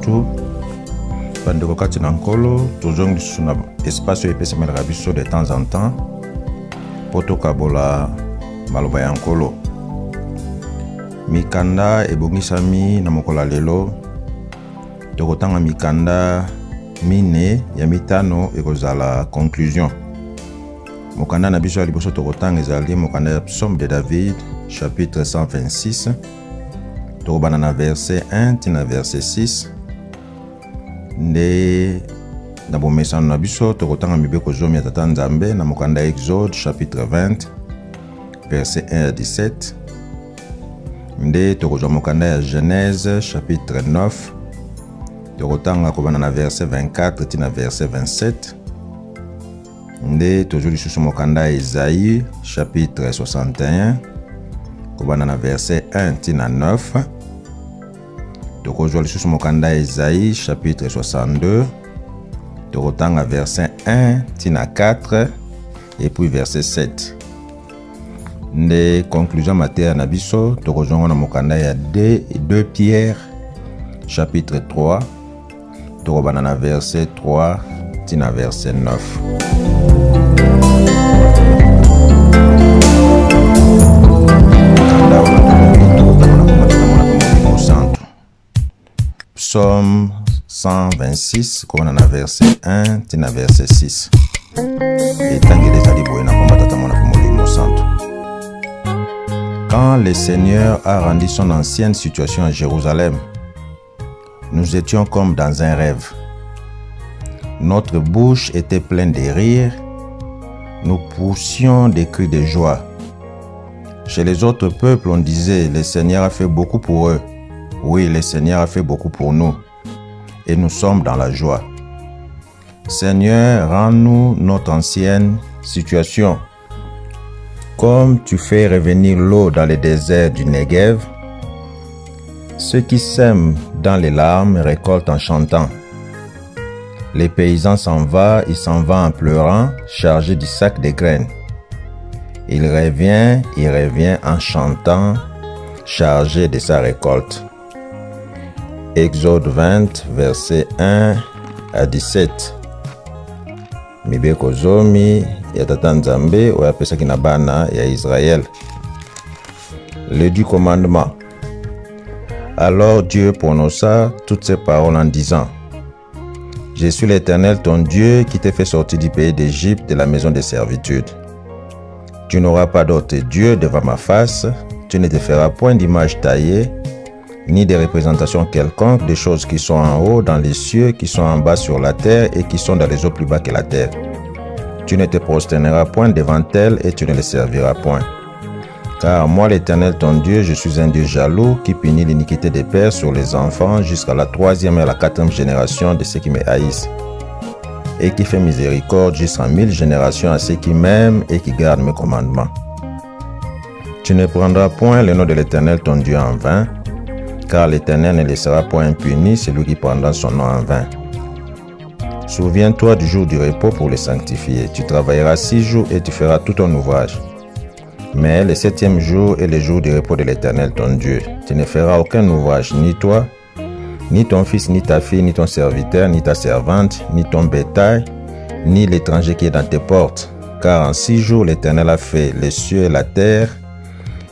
Bonjour. Bandeko kati na nkolo tozongi suna espace epese melaka biso de temps en temps poto kabola maloba ya nkolo. Mikanda ebongisami na mokola lelo tokotanga mikanda mine ya mitano ekozala conclusion. Mokanda na biso ya liboso tokotanga ezali mokanda ya Psaume de David chapitre 126 tokobana na verset 1 tina verset 6. Nde na bomesano na biso tokotanga mibeko zomi ya tata Nzambe na mokanda Exode chapitre 20 verset 1 à 17. Nde tokozwa mokanda ya Genèse chapitre 9 tokotanga kobana na verset 24 tina verset 27. Nde tozwa lisusu mokanda ya Isaïe chapitre 61 kobana na verset 1 tina 9. Tokozwa lisusu mokanda ya Isaïe chapitre 62 tokotanga verset 1 tina 4 et puis verset 7. Nde conclusion matière na biso tokozwa na mokanda ya 2 Pierre chapitre 3 tokobana na verset 3 tina verset 9. Psaume 126, comme on a verset 1, tina verset 6. Et quand le Seigneur a rendu son ancienne situation à Jérusalem, nous étions comme dans un rêve. Notre bouche était pleine de rires, nous poussions des cris de joie. Chez les autres peuples, on disait, le Seigneur a fait beaucoup pour eux. Oui, le Seigneur a fait beaucoup pour nous et nous sommes dans la joie. Seigneur, rends-nous notre ancienne situation. Comme tu fais revenir l'eau dans le désert du Negev, ceux qui sèment dans les larmes récoltent en chantant. Les paysans s'en vont en pleurant, chargés du sac de graines. Il revient en chantant, chargé de sa récolte. Exode 20, verset 1 à 17. Mibeko zomi ya tata Nzambe oya pesaki na bana ya Israël. Le 10 commandement. Alors Dieu prononça toutes ces paroles en disant: Je suis l'Éternel ton Dieu qui t'ai fait sortir du pays d'Égypte, de la maison de servitude. Tu n'auras pas d'autre Dieu devant ma face, tu ne te feras point d'image taillée, ni de représentation quelconque des choses qui sont en haut dans les cieux, qui sont en bas sur la terre et qui sont dans les eaux plus bas que la terre. Tu ne te prosterneras point devant elles et tu ne les serviras point. Car moi l'Éternel ton Dieu, je suis un Dieu jaloux qui punit l'iniquité des pères sur les enfants jusqu'à la 3e et à la 4e génération de ceux qui me haïssent, et qui fait miséricorde jusqu'à 1000 générations à ceux qui m'aiment et qui gardent mes commandements. Tu ne prendras point le nom de l'Éternel ton Dieu en vain, car l'Éternel ne laissera point impuni celui qui prendra son nom en vain. Souviens-toi du jour du repos pour le sanctifier. Tu travailleras 6 jours et tu feras tout ton ouvrage. Mais le 7e jour est le jour du repos de l'Éternel ton Dieu. Tu ne feras aucun ouvrage, ni toi, ni ton fils, ni ta fille, ni ton serviteur, ni ta servante, ni ton bétail, ni l'étranger qui est dans tes portes. Car en 6 jours l'Éternel a fait les cieux et la terre,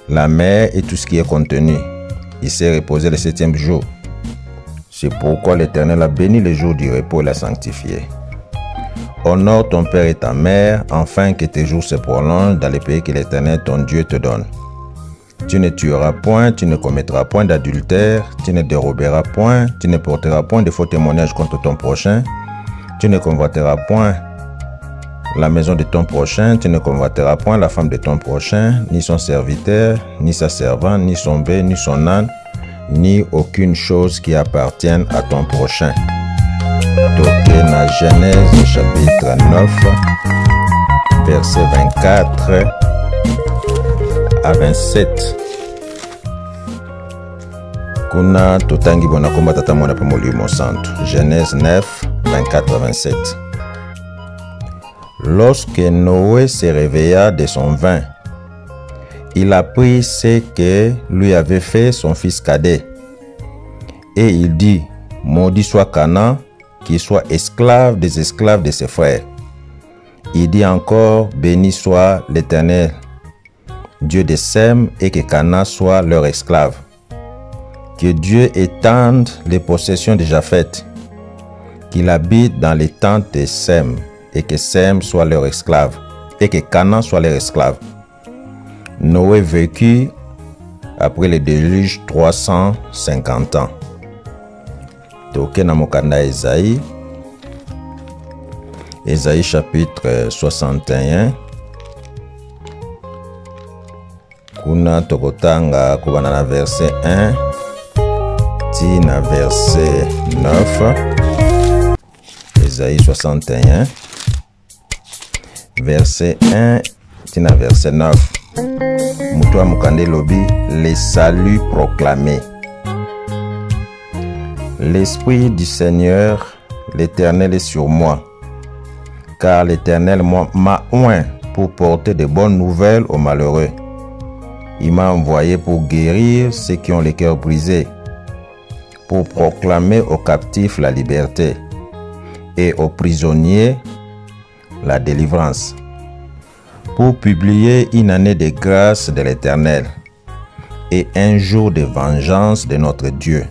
la mer et tout ce qui est contenu. Il s'est reposé le 7e jour. C'est pourquoi l'Éternel a béni le jour du repos et l'a sanctifié. Honore ton père et ta mère, afin que tes jours se prolongent dans le pays que l'Éternel ton Dieu te donne. Tu ne tueras point, tu ne commettras point d'adultère, tu ne déroberas point, tu ne porteras point de faux témoignages contre ton prochain, tu ne convoiteras point la maison de ton prochain, tu ne convoiteras point la femme de ton prochain, ni son serviteur, ni sa servante, ni son bœuf, ni son âne, ni aucune chose qui appartienne à ton prochain. Toqué na Genèse chapitre 9, verset 24 à 27. Kuna totangi bona komba tata mwana pa molimo santo. Genèse 9, 24 à 27. Lorsque Noé se réveilla de son vin, il apprit ce que lui avait fait son fils cadet. Et il dit: Maudit soit Canaan, qui soit esclave des esclaves de ses frères. Il dit encore, béni soit l'Éternel, Dieu de Sem, et que Canaan soit leur esclave. Que Dieu étende les possessions de Japheth, qu'il habite dans les tentes de Sem, et que Sem soit leur esclave, et que Canaan soit leur esclave. Noé vécut après le déluge 350 ans. Toke na mokanda Esaïe. Esaïe chapitre 61. Kuna tokotanga kubana na verset 1 tina verset 9. Esaïe 61 verset 1 tina verset 9. Mutua mukande lobi, les saluts proclamés. L'Esprit du Seigneur, l'Éternel est sur moi, car l'Éternel m'a oint pour porter de bonnes nouvelles aux malheureux. Il m'a envoyé pour guérir ceux qui ont le cœur brisé, pour proclamer aux captifs la liberté et aux prisonniers la délivrance, pour publier une année de grâce de l'Éternel et un jour de vengeance de notre Dieu,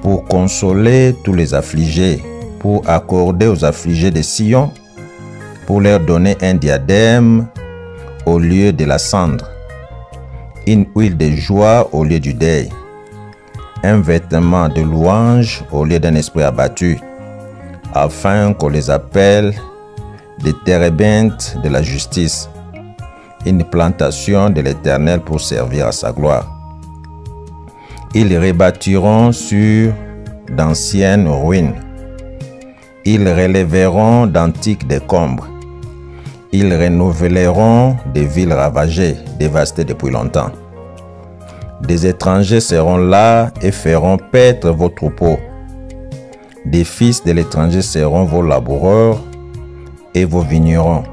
pour consoler tous les affligés, pour accorder aux affligés de Sion, pour leur donner un diadème au lieu de la cendre, une huile de joie au lieu du deuil, un vêtement de louange au lieu d'un esprit abattu, afin qu'on les appelle des térébintes de la justice, une plantation de l'Éternel pour servir à sa gloire. Ils rebâtiront sur d'anciennes ruines. Ils relèveront d'antiques décombres. Ils renouvelleront des villes ravagées, dévastées depuis longtemps. Des étrangers seront là et feront paître vos troupeaux. Des fils de l'étranger seront vos laboureurs et vos vignerons.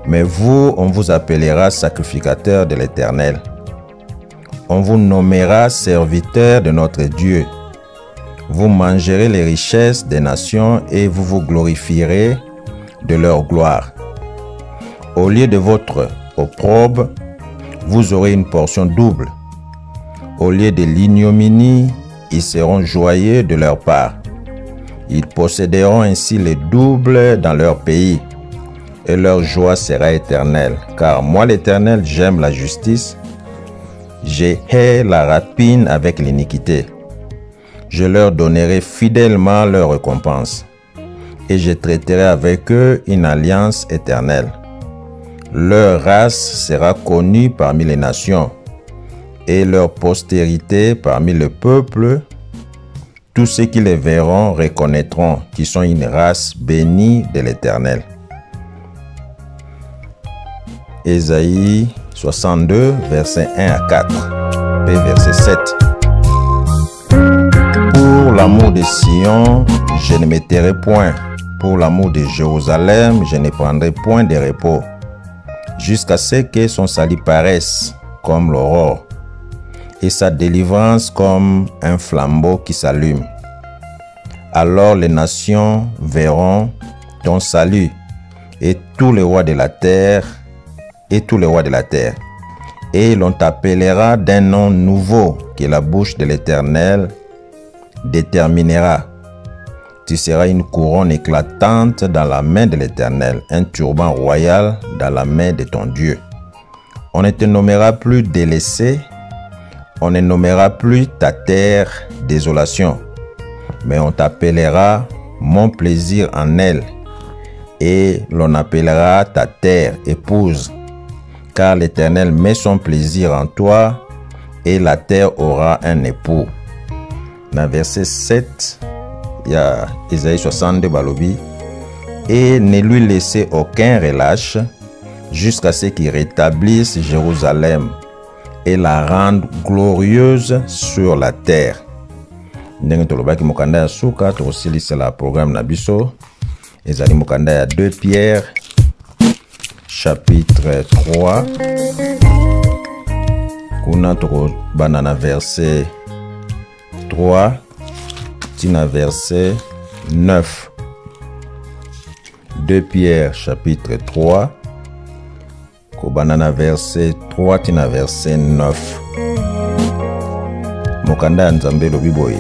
Mais vous, on vous appellera sacrificateurs de l'Éternel. On vous nommera serviteurs de notre Dieu. Vous mangerez les richesses des nations et vous vous glorifierez de leur gloire. Au lieu de votre opprobre, vous aurez une portion double. Au lieu de l'ignominie, ils seront joyeux de leur part. Ils posséderont ainsi le double dans leur pays, et leur joie sera éternelle. Car moi, l'Éternel, j'aime la justice. Je hais la rapine avec l'iniquité. Je leur donnerai fidèlement leur récompense, et je traiterai avec eux une alliance éternelle. Leur race sera connue parmi les nations, et leur postérité parmi le peuple. Tous ceux qui les verront reconnaîtront qu'ils sont une race bénie de l'Éternel. Ésaïe 62, versets 1 à 4, et verset 7. Pour l'amour de Sion, je ne me tairai point. Pour l'amour de Jérusalem, je ne prendrai point de repos, jusqu'à ce que son salut paraisse comme l'aurore, et sa délivrance comme un flambeau qui s'allume. Alors les nations verront ton salut, et tous les rois de la terre, et l'on t'appellera d'un nom nouveau que la bouche de l'Éternel déterminera. Tu seras une couronne éclatante dans la main de l'Éternel, un turban royal dans la main de ton Dieu. On ne te nommera plus délaissé, on ne nommera plus ta terre désolation, mais on t'appellera mon plaisir en elle, et l'on appellera ta terre épouse, car l'Éternel met son plaisir en toi, et la terre aura un époux. Dans verset 7, il y a Ésaïe 62 balobi, et ne lui laissez aucun relâche jusqu'à ce qu'il rétablisse Jérusalem et la rende glorieuse sur la terre. Ndenge tolobaki mokanda ya suka tokosilisa la programme na biso ezali mokanda ya 2 Pierre chapitre 3 kuna tokobana na verset 3 tina verset 9. 2 Pierre chapitre 3 kobanana verset 3 tina verset 9. Mokanda nzambe lobi boye,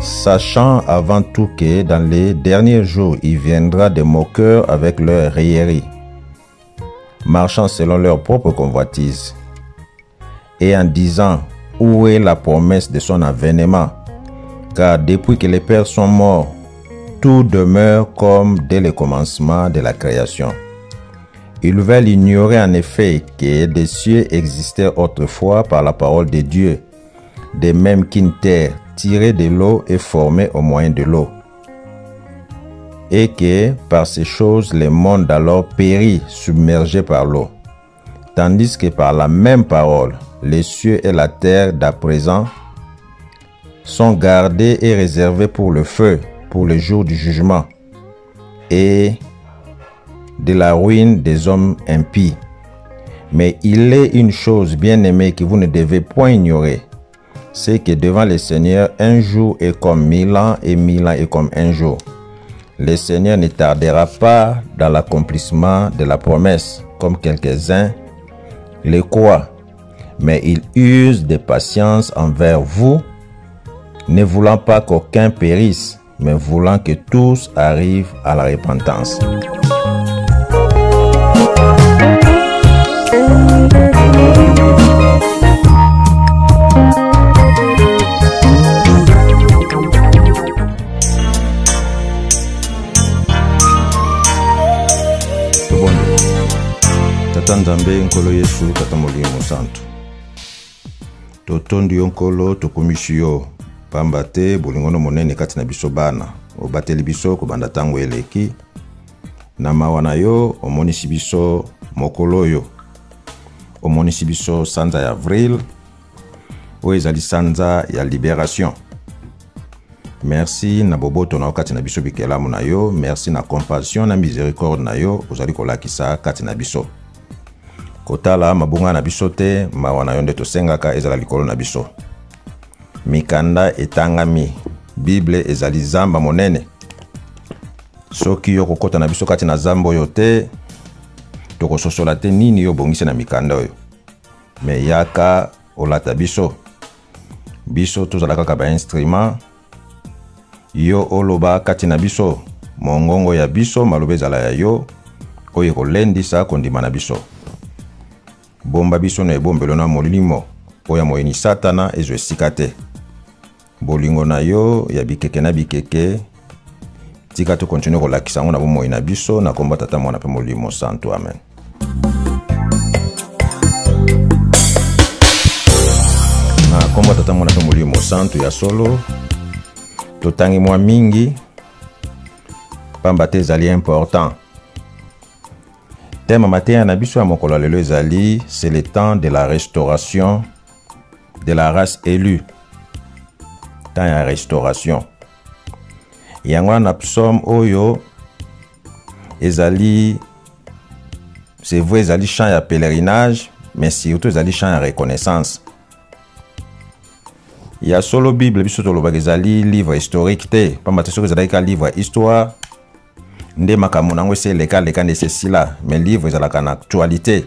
sachant avant tout que dans les derniers jours il viendra des moqueurs avec leur raillerie, marchant selon leur propre convoitise, et en disant où est la promesse de son avènement, car depuis que les pères sont morts, tout demeure comme dès le commencement de la création. Ils veulent ignorer en effet que des cieux existaient autrefois par la parole de Dieu, de même qu'une terre tirée de l'eau est formée au moyen de l'eau, et que par ces choses le monde alors périt, submergé par l'eau, tandis que par la même parole, les cieux et la terre d'à présent sont gardés et réservés pour le feu, pour le jour du jugement et de la ruine des hommes impies. Mais il est une chose bien aimée que vous ne devez point ignorer, c'est que devant le Seigneur, un jour est comme 1000 ans et 1000 ans est comme un jour. Le Seigneur ne tardera pas dans l'accomplissement de la promesse, comme quelques-uns le croient, mais il use de patience envers vous, ne voulant pas qu'aucun périsse, mais voulant que tous arrivent à la repentance. Tata Nzambe nkolo Yesu tata molimo santo, totondi yo nkolo tokomisi yo pamba te bolingono monene kati na biso bana, obateli biso kobanda tango eleki na mawa na yo, omonisi biso mokolo yo, omonisi biso sanza ya avril oyo ezali sanza ya libération. Merci na boboto na kati na biso bikelamu na yo, merci na compassion na miséricorde na yo ozali kolakisa kati na biso. Kotala mabunga na biso te, mawa na yo nde tosengaka ezala likolo na biso. Mikanda etangami, Bible ezali zamba monene. Soki yo kokota na biso kati na zambo yo te, tokososola te nini yo bongise na mikanda oyo. Me yaka olata biso. Biso tozala kaka ba instrument. Yo oloba kati na biso, mongongo ya biso malobe ezala ya yo, oyo kolendisa kondima na biso. Bomba biso na ebombelo na molimo, oya moyeni satana ezo esika te. Bolingo na yo ya bikeke na bikeke, tika to continue kolakisa ngo na bomoi na biso na komba tata mwana pe molimo santo, amen. Na komba tata mwana pe molimo santo ya solo, totangi mwa mingi, pamba te ezali important. Thème matin na biso ya mokolo lelo ezali, c'est le temps de la restauration de la race élue. Temps ya restauration. Yango na psaume oyo ezali, c'est vrai ezali chant ya pèlerinage, mais surtout ezali chant ya reconnaissance. Ya solo Bible biso tolobaka ezali livre historique te, pamba te soki ezali ka livre histoire nde makambo nango ese leka nde sila, mais livre ezalaka na actualité.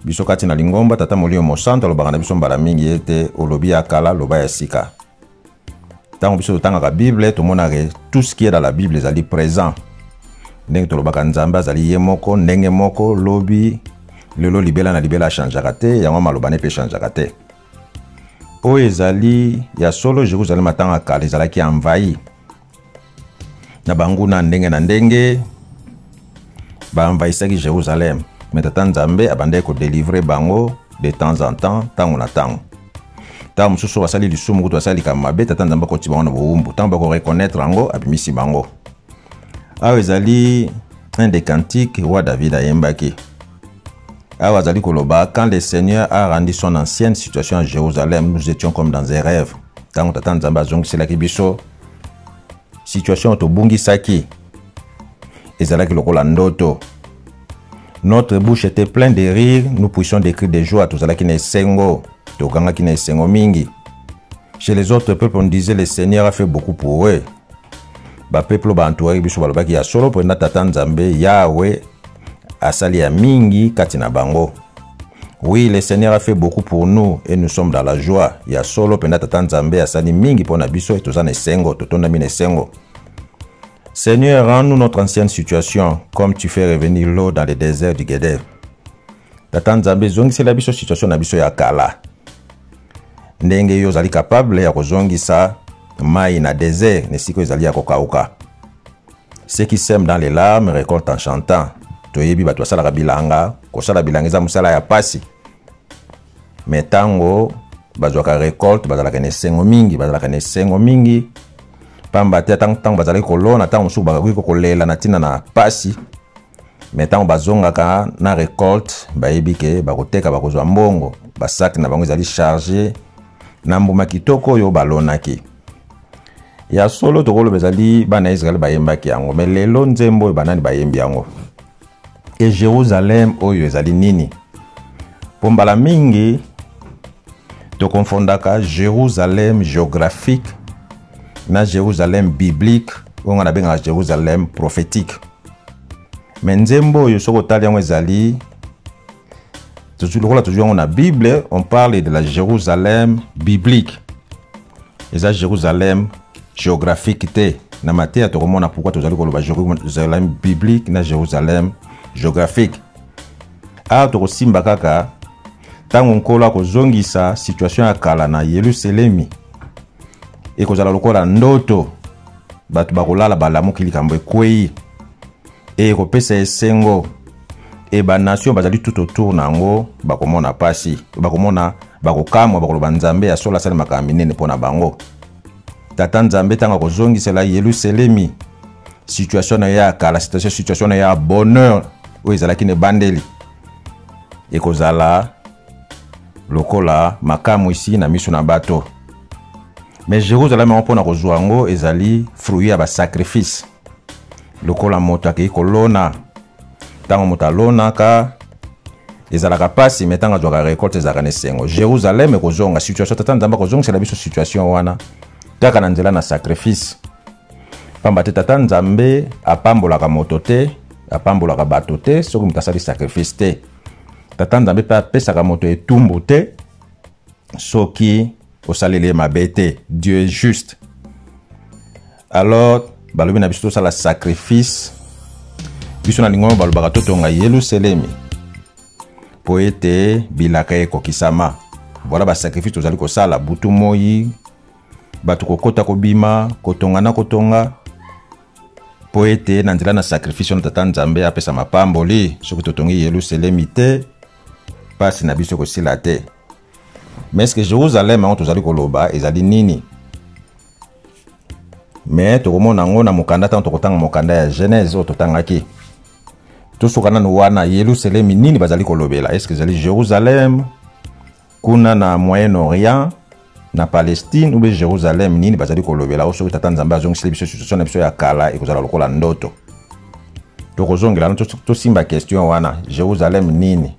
Biso kati na lingomba tata molimo mosanto alobaka na biso mbala mingi ete olobi ya kala loba ya sika. Tango biso totangaka Bible tomonaka tout ce qui est dans la Bible ezali présent. Ndenge tolobaka Nzambe azali ye moko, ndenge moko lobi lelo libela na libela changeaka te, yango maloba ne pe changeaka te. Oyo ezali ya solo Jérusalem atanga kala ezalaki envahi na banguna ndenge na ndenge, ba envahissaki Jérusalem. Mais tata Nzambe abandaki ko délivrer bango de temps en temps, tango na tango. Tango mosusu basali lisumu kutu basali kamabe, tata Nzambe akoti bango na bowumbu, tango bako reconnaître yango abimisi bango. Awa ezali un des cantiques roi David ayembaki. Awa azali koloba, quand le Seigneur a rendu son ancienne situation à Jérusalem, nous étions comme dans un rêve. Tango tata Nzambe azongiselaki biso situation tobungi saki ezalaki lokola ndoto. Notre bouche était pleine de rire, nous puissions décrire des joies, tozalaki na esengo, tokangaki na esengo mingi. Chez les autres peuples, on disait le Seigneur a fait beaucoup pour eux. Ba peuple ba entouré biso balobaki ya solo pour tata Nzambe Yahweh asali ya mingi katina bango. Oui, le Seigneur a fait beaucoup pour nous et nous sommes dans la joie. Ya solo pour tata Nzambe asali mingi pour na biso et tozana sengo, totonda mine sengo. Seigneur, rends-nous notre ancienne situation comme tu fais revenir l'eau dans le désert du Guédèr. Tata Nzambe zongisi la biso situation na biso ya kala. Ndenge yo zali capable ya kozongisa mai na désert nesiko ezali ya kokauka. Ceux qui sèment dans les larmes récoltent en chantant. Toyebi bato basala bilanga, kosala bilanga eza musala ya pasi. Metango bazwaka récolte bazalaka ne sengo mingi, pamba te tang bazali kolona tang musu bakakoki kolela na tina na pasi. Metango bazongaka na récolte bayebi ke bakoteka bakozwa mbongo, basaki na bango ezali chargé na mbuma kitoko yo balonaki. Ya solo tokolo bezali bana Israël bayembaki yango, mais lelo nzembo banani bayembi yango. Et Jérusalem oyo ezali nini? Pombala mingi to confondaka Jérusalem géographique na Jérusalem biblique, on a benga Jérusalem prophétique. Mais nzembo oyo soko tali yango ezali toujours na Bible, on parle de la Jérusalem biblique. Et ça Jérusalem géographique te. Na matéa to komona pourquoi tozali koloba Jérusalem biblique na Jérusalem géographique. A to simba kaka tango nkola kozongisa situation ya kala na Yerusalemi. E kozala lokola ndoto batu bakolala balamuki likambo ekwei. E kopesa esengo e ba nation bazali tout autour nango bakomona pasi bakomona bakokamwa bakoloba Nzambe ya sola sala makamine pona bango. Tata Nzambe tanga kozongisela Yerusalemi situation ya kala situation ya bonheur o ezalaki ne bandeli e kozala lokola makamu ici na miso na bato. Mais Jérusalem on pona kozwa ngo ezali fruit ya ba sacrifice lokola moto akei kolona tango motalona ka ezalaka pasi metanga jwaka récolte ezalaka nesengo. Jérusalem ekozonga situation Tata Nzambe kozongisela biso situation wana kaka na nzela na sacrifice. Pamba te Tata Nzambe apambolaka moto te, apambolaka bato te soki moto asali sacrifice te. Tata Nzambe pe apesaka moto etumbu te soki osaleli mabe te. Dieu est juste. Alors balobi na biso tosala sacrifice biso na lingomo balobaka totonga Yerusalemi po ete bilaka ekokisama. Voilà ba sacrifice tozali kosala butu moi batu kokota kobima kotonga po ete na nzela na sacrifice na Tata Nzambe apesa mapamboli soki totongi Yerusalemi te pasi na biso kosila te. Mais est-ce que Jérusalem on tozali koloba ezali nini? Mais tokomona ngo na mokanda tanto kotanga mokanda ya Genèse o totangaki tosukana no wana Yerusalem nini bazali kolobela? Est-ce que ezali Jérusalem kuna na Moyen-Orient na Palestine ou bien Jérusalem nini bazali kolobela? O soki Tata Nzambe azongiseli biso situation na biso ya kala ekozala lokola ndoto. Tokozongela to simba question wana Jérusalem nini?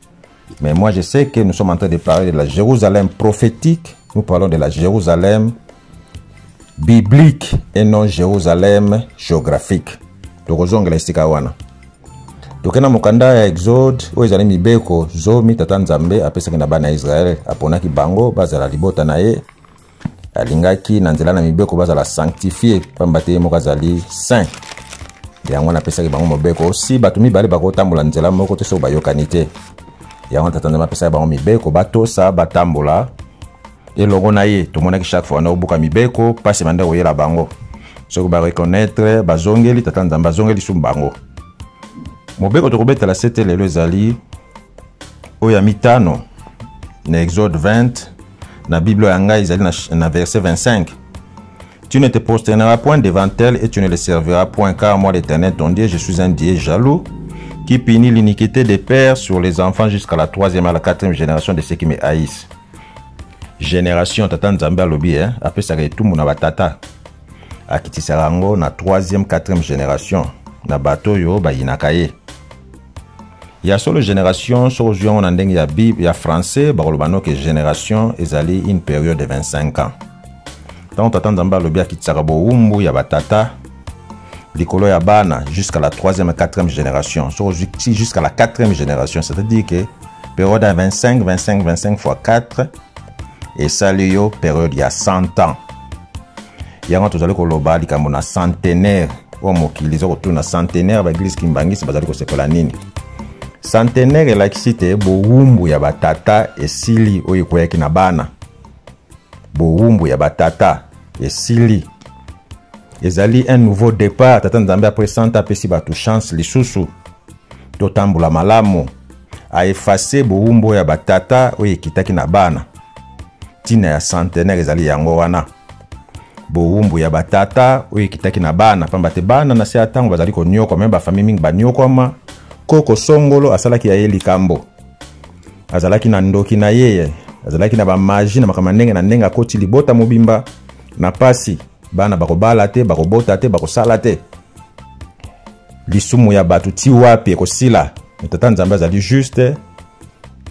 Mais moi je sais que nous sommes en train de parler de la Jérusalem prophétique, nous parlons de la Jérusalem biblique et non Jérusalem géographique. Tokozongela esika wana. Tokena mokanda ya Exode o ezali mibeko zomi Tata Nzambe apesaki na bana Israël aponaki bango bazala libota na ye alingaki na nzela na mibeko bazala sanctifié pamba te moko azali saint. Yango na pesaki bango mobeko aussi bato mibale bakotambola nzela moko te so bayokani te. Yango Tata Nzambe apesaki bango mibeko batosa batambola elongo na ye. Tomonaki chaque fois na obuka mibeko pasi mande oyela bango soki ba reconnaître bazongeli Tata Nzambe bazongeli sumbango. Mobeko tokobetela sete lelo ezali oya mitano na Exode 20 na Bible yanga ezali na verset 25. Tu ne te prosterneras point devant elle et tu ne les serviras point, car moi l'Éternel ton Dieu, je suis un Dieu jaloux qui punit l'iniquité des pères sur les enfants jusqu'à la 3e à la 4e génération de ceux qui me haïssent. Génération Tata Nzambe alobi apesaka etumbu na batata akitisaka yango na 3e 4e génération na bato yo bayinaka ye. Ya solo génération so juan na ndenge ya Bible ya français bakoloba no que génération ezali une période de 25 ans. Tant tata nzambe alobi akitsaka bowumbu ya batata likolo ya bana jusqu'à la 3e et 4e génération. Jusqu'à la 4e génération, c'est-à-dire que période à 25 fois 4 et ça liyo période ya 100 ans. Yango tozali koloba likambo na centenaire o mokili zo kotuna centenaire ba église kimbangisi bazali kosekola nini. Centenaire elakisi te bowumbu ya batata esili oyo ekoyaki na bana. Bowumbu ya batata esili ezali un nouveau départ. Tata nzambe après 100 apesi bato chance lisusu totambula malamu a effacer bowumbu ya batata oyo ekitaki na bana. Tina ya centenaire ezali yango wana. Bowumbu ya batata oyo ekitaki na bana pamba te bana na se atango bazali konyoka même ba famille mingi banyokoma. Koko songolo asalaki ya ye likambo, azalaki na ndoki na ye, azalaki na ba magie na makambo ndenge na ndenge akoti libota mobimba na pasi bana bakobala te bakobota te bakosala te. Lisumu ya batu ti wapi ekosila. Tata nzambe azali juste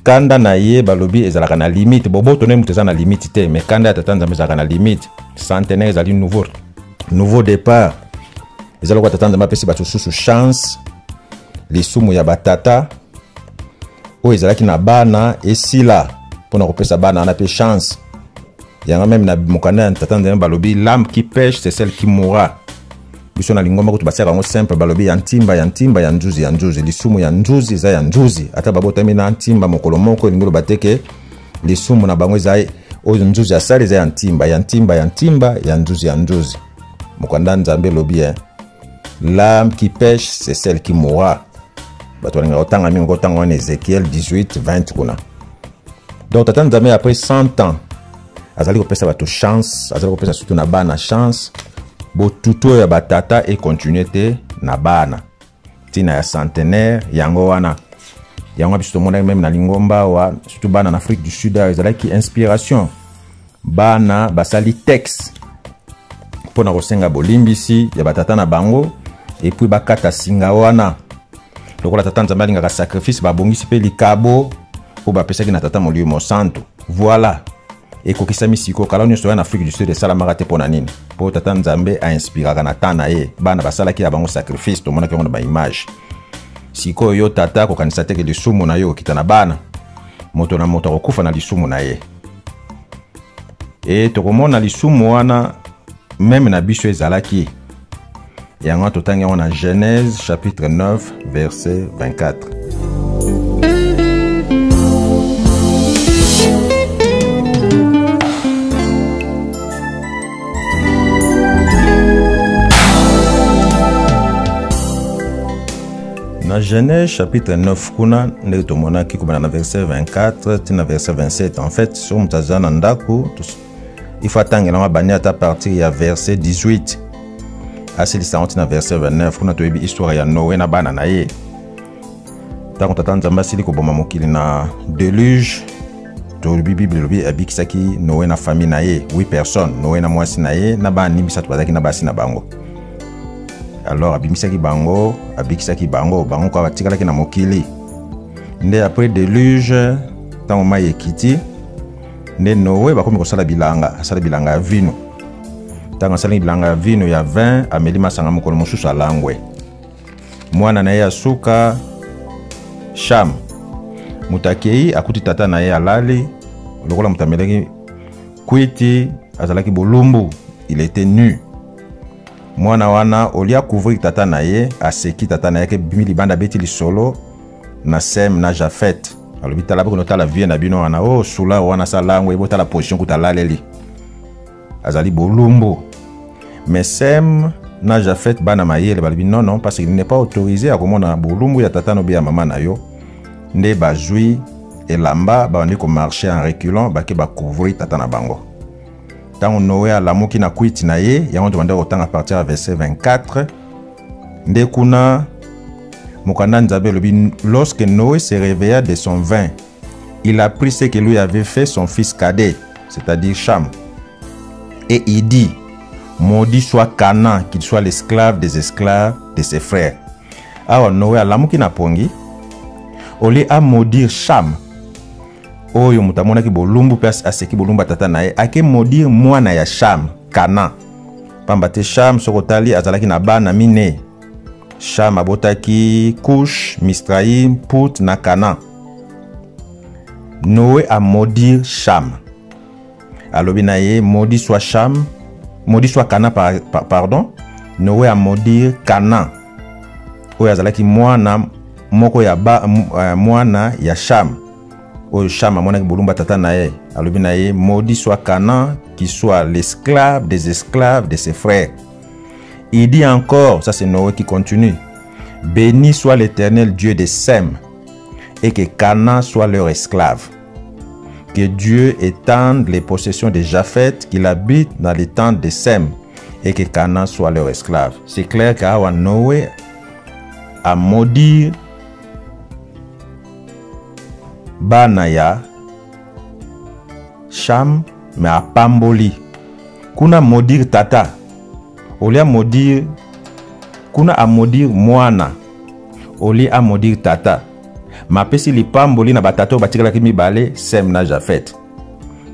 kanda na ye balobi ezalaka na limite. Boboto ne mutu eza na limite te, mais kanda ya tata nzambe ezalaka na limite. Centenaire ezali nouveau départ. Ezali kwa tata nzambe apesi batu susu chance. Lisumu ya batata oyo ezalaki na bana esila pona kopesa bana na pe chance. Yanga même na mokanda ya tata nzambe balobi l'âme qui pêche c'est celle qui mourra. Biso na lingomba kutu basaka ngo simple balobi ya ntimba ya nzuzi. Lisumu ya nzuzi za ya nzuzi. Ata babotami na ntimba mokolo moko lingolo bateke lisumu na bango za oyo nzuzi asali za ya ntimba ya nzuzi. Mokanda nzambe lobi l'âme qui pêche c'est celle qui mourra. Batwalinga otanga mingo otanga en Ézéchiel 18:20 kuna. Donc tata nzambe après 100 ans azali kopesa bato chance, azali kopesa surtout na bana chance. Botuto ya batata et continuité na bana. Tina ya centenaire yango wana. Yango biso mona même na lingomba wa surtout bana en Afrique du Sud ezali ki inspiration. Bana basali texte pona kosenga bolimbisi ya batata na bango et puis bakata singa wana. Lokola tata nzambe alingaka sacrifice babongisi pe likabo po bapesaki na tata molimo santo. Voilà. Ekokisami siko kala nyonso ya na Afrique du Sud esalamaka te pona nini. Po tata nzambe a inspiraka na tana ye. Bana basalaki ya bango sacrifice to monaki yango na ba image. Siko yo tata kokanisa te ke lisumu na yo kita na bana. Moto na moto kokufa na lisumu na ye. Et tokomona lisumu wana même na biso ezalaki. Yango totangi on a Genèse chapitre 9 verset 24. Na Genèse chapitre 9 kuna ndenge tomona kikobana na verset 24 tina verset 27. En fait sur mutazana ndako il faut attendre na bani ata partir ya verset 18. Asili saonti na verset 29 kuna toyebi histoire ya Noé na bana na ye. Tango tata nzambe asili koboma mokili na déluge, toyebi Bible lobi abikisaki Noé na famille na ye 8 personnes. Noé na mwasi na ye na bana nimisa bazaki na basi na bango. Alors abimisaki bango, abikisaki bango kwa batikalaki na mokili. Nde après déluge tango mai ekiti nde Noé bakomi kosala bilanga, asala bilanga ya vino. Tango asala bilanga ya vino ya vin ameli masanga mokolo mosusu alangwe. Mwana na ye asuka Cham. Mutakei akuti tata na ye alali lokola mutameleki kwiti azalaki bolumbu, il était nu. Mwana wana olia couvrir tata na ye aseki tata na ye ke bimili banda beti li solo na Sem na Jafet. Alobi tala bako notala vie na bino wana o sula wana salangwe bota la position kutalaleli. Azali bolumbu. Mais Sem na Jafet bana mayele balobi non parce qu'il n'est pas autorisé à komona bolumbu ya tata no be ya mama na yo. Nde bazui elamba ba ndi ko marcher en reculant ba ke ba couvrir tata na bango. Tant Noé a l'amour na kwiti na ye, yango demandé autant à partir du verset 24. Nde kuna mokanda nzambe lobi lorsque Noé se réveilla de son vin, il a pris ce que lui avait fait son fils cadet, c'est-à-dire Cham. Et il dit, maudit soit Canaan, qu'il soit l'esclave des esclaves de ses frères. Alors Noé a l'amour na pongi, au lieu à maudire Cham, oyo mutamona ki bolumbu pes aseki bolumba tata na ye ake maudire mwana ya Cham Kana. Pambate Cham sokotali azalaki na bana mine. Cham abotaki Cush, Misraïm, Put na Kana. Noé a maudit Cham. Alobi na ye, maudit soit Cham, maudit soit Kana, pardon. Noé a maudit Kana. Oyo azalaki mwana moko ya mwana ya Cham. Oyo Cham amonaki bolumba tata na ye. Alobi na ye, maudit soit Kana, qui soit l'esclave des esclaves de ses frères. Il dit encore, ça c'est Noé qui continue, béni soit l'Éternel Dieu de Sem, et que Canaan soit leur esclave. Que Dieu étende les possessions de Japheth, qu'il habite dans les tentes de Sem, et que Canaan soit leur esclave. C'est clair qu'Awa Noé a maudit Banaya, Cham, mais a pamboli. Kuna maudire tata. Olia maudire. Kuna a maudire moana. Oli a maudire tata. Ma pesi li pamboli na batato batikala kimi bale Sem na Japheth.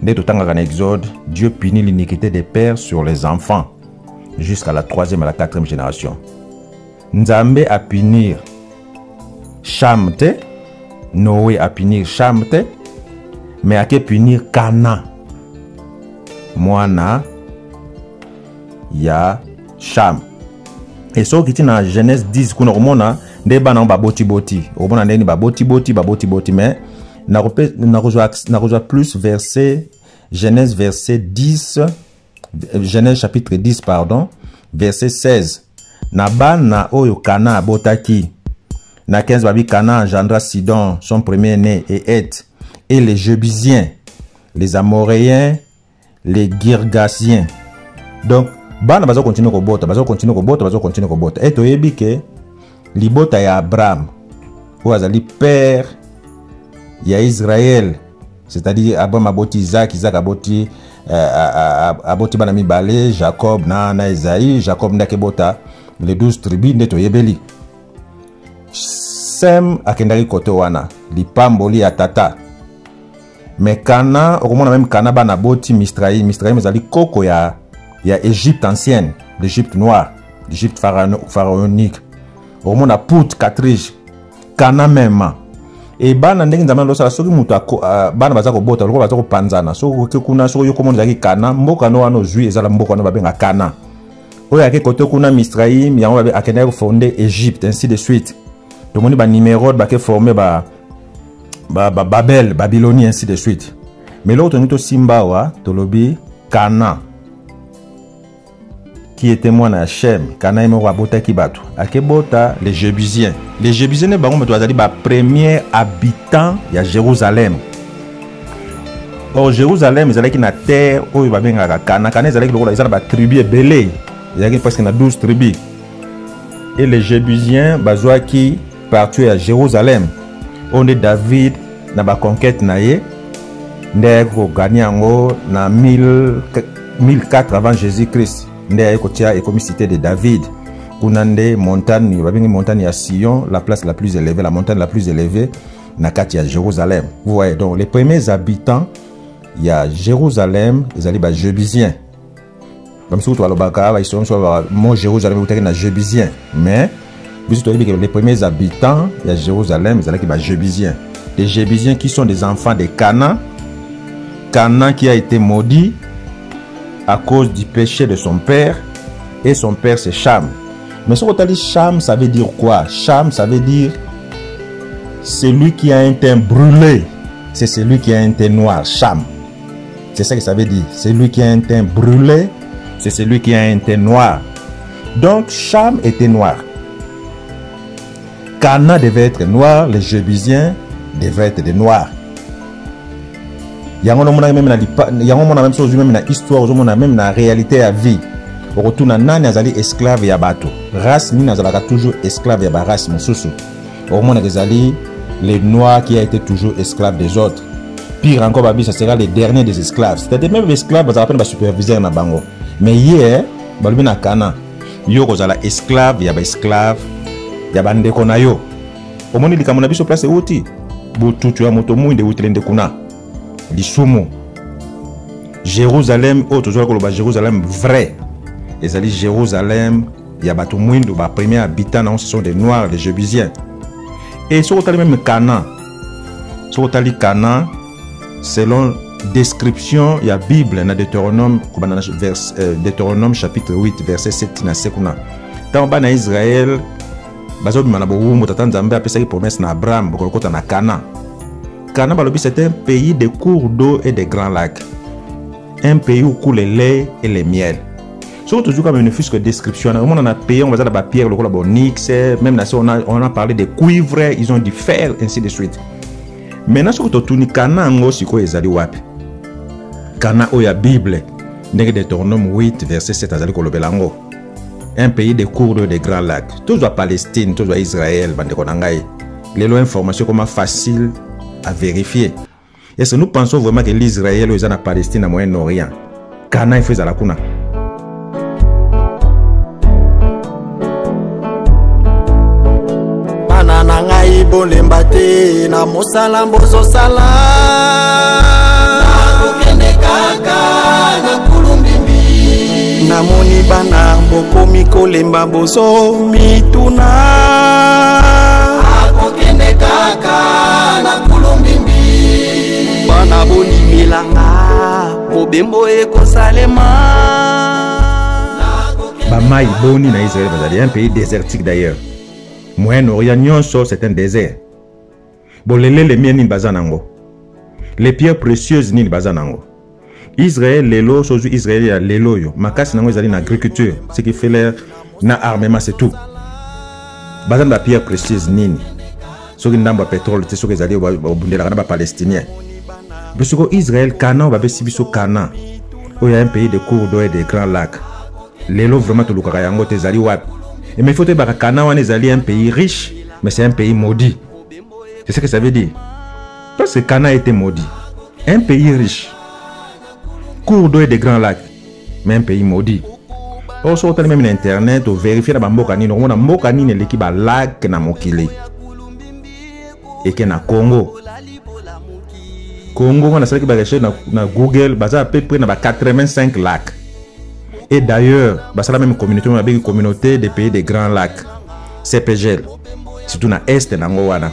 Dès tout temps en Exode, Dieu punit l'iniquité des pères sur les enfants jusqu'à la 3e et la 4e génération. Nzambe a punir Cham te, Noé a punir Cham te, mais a ke punir Canaan. Moana ya Cham. Et so qui dans Genèse 10 kuna romona nde bana ba boti romona ndeni ba boti mais na rejoint plus verset Genèse verset 10 Genèse chapitre 10 pardon verset 16 na bana oyo Kana abotaki na 15 babi Kana engendra Sidon son premier-né et Het et les Jébusiens, les Amoréens, les Girgasiens. Donc bana bazo continue ko bota, et toyebi ke libota ya Abraham ou azali père ya Israël, c'est-à-dire Abraham aboti Isaac, Isaac aboti bana mibale, Jacob na Esaïe, Jacob ndake bota les 12 tribus nde toyebeli. Sem akendaki kote wana lipamboli ya tata. Mais Kana, au moment même Kana bana boti Misraïm ezali koko ya Égypte ancienne, l'Égypte noire, l'Égypte pharaonique. Au moment na Put Katrij, Kana même. Et bana ndenge nzambe losala soki mutu bana bazako bota loko bazako panzana. Soki kuna soki yokomo zaki Kana, mboka no wana zui ezala mboka no babenga Kana. Oyo yake kote kuna Misraïm, yango babe akendaki fonder Égypte, ainsi de suite. Tout le monde ba Nimérode ba ke formé Babel, Babylonie, ainsi de suite. Mais l'autre nous Simbawa, Tolobi, Kana, qui était moi na Hachem, Kana et moi bota kibatu. Akebota les Jébusiens. Les Jébusiens ne bango meto azali ba premier habitant ya Jérusalem. Or Jérusalem ezalaki na terre oyo babengaka Kana. Kana ezalaki lokola ezala ba tribu ebele. Ezalaki presque na 12 tribus. Et les Jébusiens bazwaki partout à Jérusalem. On est David na ba conquête na ye ndeko gagné yango na 1004 avant Jésus-Christ ndeko kotia ekomi cité de David kunande montagne babengi montagne ya Sion, la place la plus élevée, la montagne la plus élevée na kati ya Jérusalem. Vous voyez donc les premiers habitants il y a Jérusalem, ezali ba Jébusiens. Comme si tu as le bakara ils sont sur mo Jérusalem ou na Jébusiens, mais les premiers habitants de Jérusalem, c'est les Jébusiens. Les Jébusiens qui sont des enfants de Canaan. Canaan qui a été maudit à cause du péché de son père. Et son père c'est Cham. Mais ce qu'on dit Cham, ça veut dire quoi? Cham, ça veut dire celui qui a un teint brûlé. C'est celui qui a un teint noir. Cham. C'est ça que ça veut dire. Celui qui a un teint brûlé, c'est celui qui a un teint noir. Donc Cham était noir. Canaan devait être noir, les Jébusiens devaient être des noirs. Il y a même chose même dans l'histoire, même dans la réalité à vie. Au retour na nani azali esclave ya bato. Race ni nazalaka toujours esclave ya ba race mosusu. Au moment azali les noirs qui a été toujours esclave des autres. Pire encore babi ça sera les derniers des esclaves. C'est-à-dire même les esclaves bazala peine ba superviseur na bango. Mais hier balubi na Canaan yo kozala esclave ya ba esclave ya bande kona yo. Omoni likamona biso place uti. Bututu ya moto muinde utilende kuna. Lisumu. Jérusalem, autre chose que Jérusalem vrai. Et ça dit Jérusalem, il y a bateau mouindou, les premiers habitants, ce sont des Noirs, des Jébusiens. Et sur le même Canaan, selon description, il y a Bible, dans Deutéronome, Deutéronome chapitre 8, verset 7, dans Sekuna. Dans le Israël, promesse na Abraham, Canaan. Canaan, c'est un pays de cours d'eau et de grands lacs. Un pays où coule le lait et le miel. Surtout toujours comme une fusque description. On a payé, on va dire la pierre, le onyx, même on a parlé de cuivre, ils ont du fer, ainsi de suite. Maintenant, surtout tout ni Canaan aussi quoi ezali wapi. Canaan oya Bible, dans Deutéronome 8 verset 7 azali kolobelango. Un pays de cours d'eau et de grands lacs. Toujours Palestine, toujours Israël, bande konangai. Les lois informations comme facile à vérifier. Est-ce que nous pensons vraiment que l'Israël est en Palestine, à Moyen-Orient? Canaan fait la kuna. Banana ngai bolembate na mosala mbozo sala. Na kokende kaka na kulumbimbi. Na moni bana bokomi kolemba bozo mituna. Na kokende kaka na kulumbimbi. Bana boni milanga mobembo ekosalema. Bamai boni na Israël bazali un pays désertique d'ailleurs. Moyen-Orient c'est un désert. Bolele les miens ni bazanango. Les pierres précieuses ni bazanango. Israël lelo sozu Israël ya lelo yo. Makasi nango ezali na agriculture, ce qui fait l'air na armement c'est tout. Bazan ba pierre précieuse nini. Soki ndamba pétrole te soki ezali obundela na palestinien. Bisoko Israël Canaan ba besi biso Canaan. Il y a un pays de cours d'eau et de grands lacs. Lelo vraiment to lukaka yango te ezali wapi. Et mais il faut te dire que Canaan est un pays riche, mais c'est un pays maudit. C'est ce que ça veut dire. Parce que Canaan était maudit. Un pays riche, cours d'eau et de grands lacs, mais un pays maudit. On se retrouve même sur Internet, on vérifie la Mbokani. On a Mbokani l'équipe à lac na Mokili. Et que na Congo. Congo, on a celui qui va rechercher na Google, à peu près 85 lacs. Et d'ailleurs, c'est la même communauté, on a une communauté des pays des grands lacs, CPGL, surtout dans l'Est, dans l'Ouana.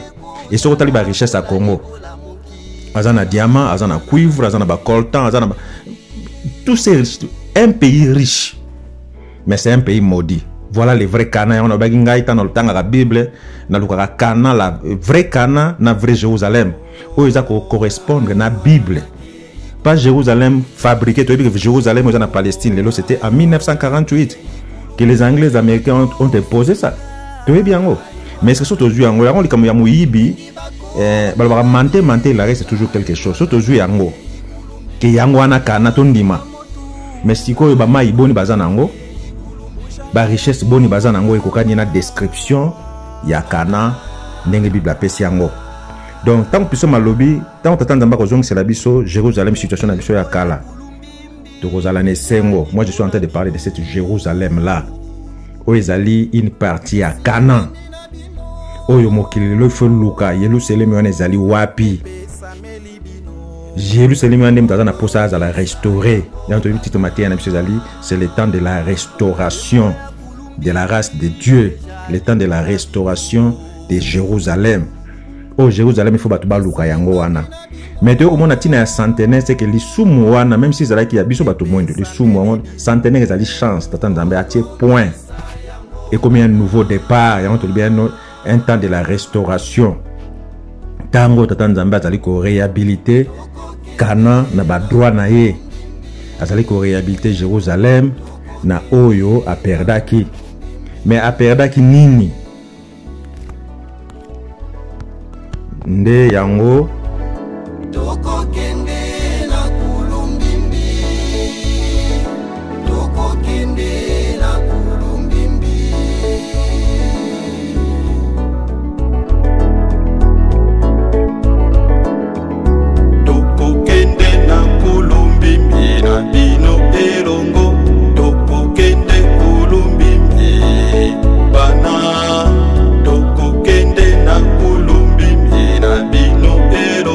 Et surtout, il y a la richesse à Congo. Il y a des diamants, il y a des cuivres, il y a des coltan, tout c'est un pays riche, mais c'est un pays maudit. Voilà les vrais Canaan. On a dans le temps de la Bible, dans le Canaan, la vraie Canaan, la vraie Jérusalem, où ils correspondent à la Bible. Pas Jérusalem fabriqué, Jérusalem en Palestine. C'était en 1948 que les Anglais et les Américains ont imposé ça. Tu vois bien. Mais c'est surtout aujourd'hui, comme il y a Mouibi, c'est toujours quelque chose. Surtout aujourd'hui, que yango ana kana tondima. Mais si ko ba mai boni bazanango, ba richesse boni bazanango ekokani na description ya kana ndenge Bible apesi yango. Donc, tant que nous sommes à lobby, tant que nous sommes à Jérusalem, situation de la Kala. Moi, je suis en train de parler de cette Jérusalem-là. Où ils allaient une partie à Canaan. Où ils ont Jérusalem, ils allaient Wapi. Jérusalem, ils allaient restaurer. C'est le temps de la restauration de la race de Dieu. Le temps de la restauration de Jérusalem. Oh Jérusalem, il faut battre baluka yango wana. Mais tu vois, on a tina centenaire, c'est que les soumou wana, même si c'est là qu'il y a biso bateau moins de les soumou centenaire, ils ont des chances d'attendre à tiers point. Et comme il y a un nouveau départ, il y a un temps de la restauration. Tango t'attendre à zali ko réhabiliter Canaan na ba droit na ye. Azali ko réhabiliter Jérusalem na oyo a perdaki. Mais a perdaki nini? Nde yango Toko kende na kulumbimbi. Toko kende na kulumbimbi. Toko kende na kulumbimbi na bino elongo. Toko kende kulumbimbi bana. Toko kende na kulumbimbi na bino elongo.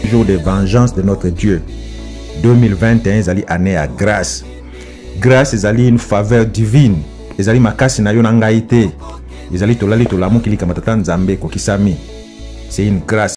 Jour de vengeance de notre Dieu. 2021 ezali année à grâce. Grâce ezali une faveur divine. Ezali makasi na yo na ngai te. Ezali tolali tolamu kilika matata nzambe kokisami. C'est une grâce.